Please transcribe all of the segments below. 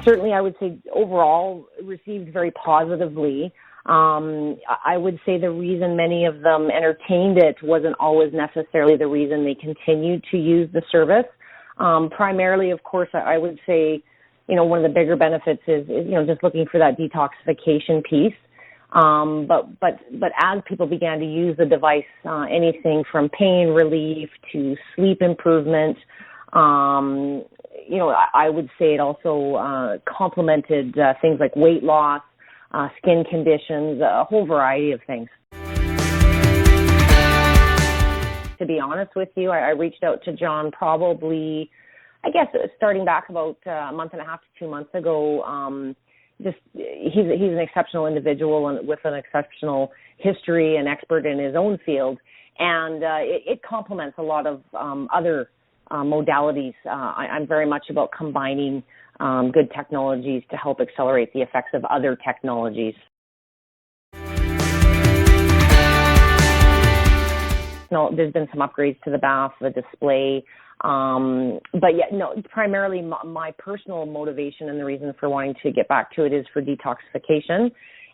Certainly, I would say overall received very positively. I would say the reason many of them entertained it wasn't always necessarily the reason they continued to use the service. Primarily, of course, I would say, one of the bigger benefits is just looking for that detoxification piece. But as people began to use the device, anything from pain relief to sleep improvement, I would say it also complemented things like weight loss, skin conditions, a whole variety of things. To be honest with you, I reached out to John probably, I guess, starting back about a month and a half to 2 months ago. He's an exceptional individual and with an exceptional history and expert in his own field, and it complements a lot of other modalities. I'm very much about combining good technologies to help accelerate the effects of other technologies. No, there's been some upgrades to the bath, the display, but yeah, no, primarily my personal motivation and the reason for wanting to get back to it is for detoxification.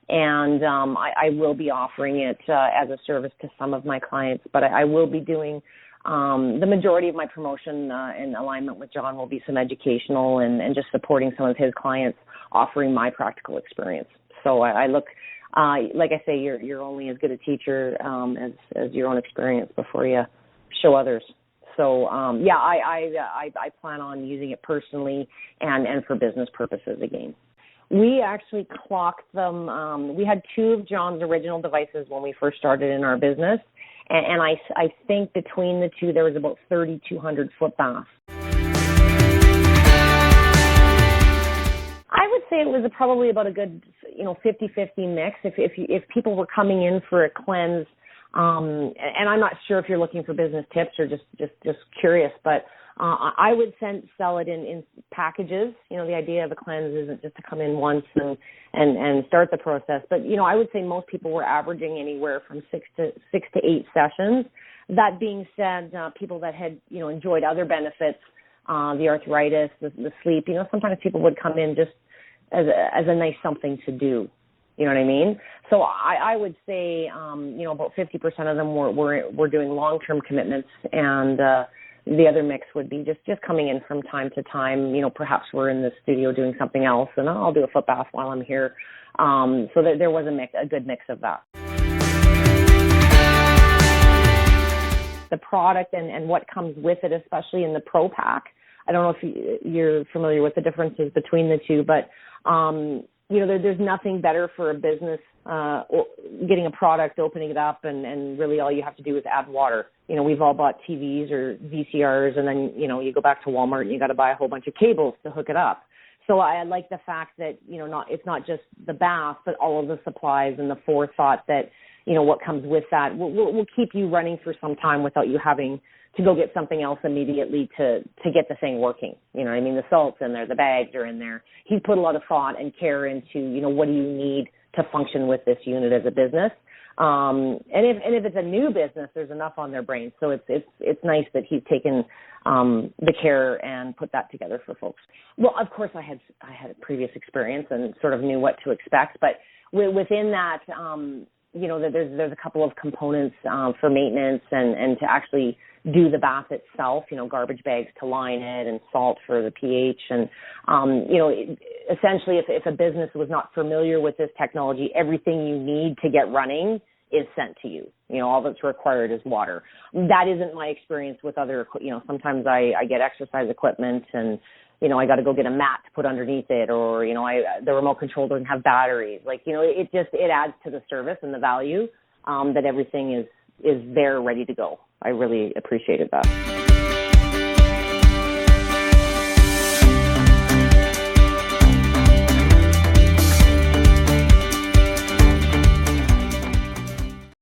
And I will be offering it as a service to some of my clients, but I will be doing the majority of my promotion in alignment with John will be some educational and just supporting some of his clients, offering my practical experience. So I look, like I say, you're only as good a teacher as your own experience before you show others. So yeah, I plan on using it personally and for business purposes again. We actually clocked them. We had 2 of John's original devices when we first started in our business. And I think between the 2, there was about 3,200 foot baths. I would say it was probably about a good, 50-50 mix. If people were coming in for a cleanse, and I'm not sure if you're looking for business tips or just curious, but I would sell it in packages. The idea of a cleanse isn't just to come in once and start the process. But, I would say most people were averaging anywhere from 6 to 8 sessions. That being said, people that had, enjoyed other benefits, the arthritis, the sleep, sometimes people would come in just as a nice something to do. You know what I mean? So I would say, about 50% of them were doing long-term commitments, and the other mix would be just coming in from time to time. Perhaps we're in the studio doing something else, and I'll do a foot bath while I'm here. So there was a good mix of that. The product and what comes with it, especially in the Pro Pack. I don't know if you're familiar with the differences between the two, but there's nothing better for a business getting a product, opening it up, and really all you have to do is add water. We've all bought TVs or VCRs, and then, you go back to Walmart and you got to buy a whole bunch of cables to hook it up. So I like the fact that, it's not just the bath, but all of the supplies and the forethought that, what comes with that will keep you running for some time without you having to go get something else immediately to get the thing working. The salt's in there, the bags are in there. He's put a lot of thought and care into, what do you need to function with this unit as a business. And if it's a new business, there's enough on their brain. So it's nice that he's taken the care and put that together for folks. Well, of course, I had a previous experience and sort of knew what to expect, but within that, there's a couple of components for maintenance and to actually do the bath itself, garbage bags to line it and salt for the pH. And, essentially if a business was not familiar with this technology, everything you need to get running is sent to you. All that's required is water. That isn't my experience with other, sometimes I get exercise equipment and, I got to go get a mat to put underneath it, or, the remote control doesn't have batteries. It adds to the service and the value that everything is there ready to go. I really appreciated that.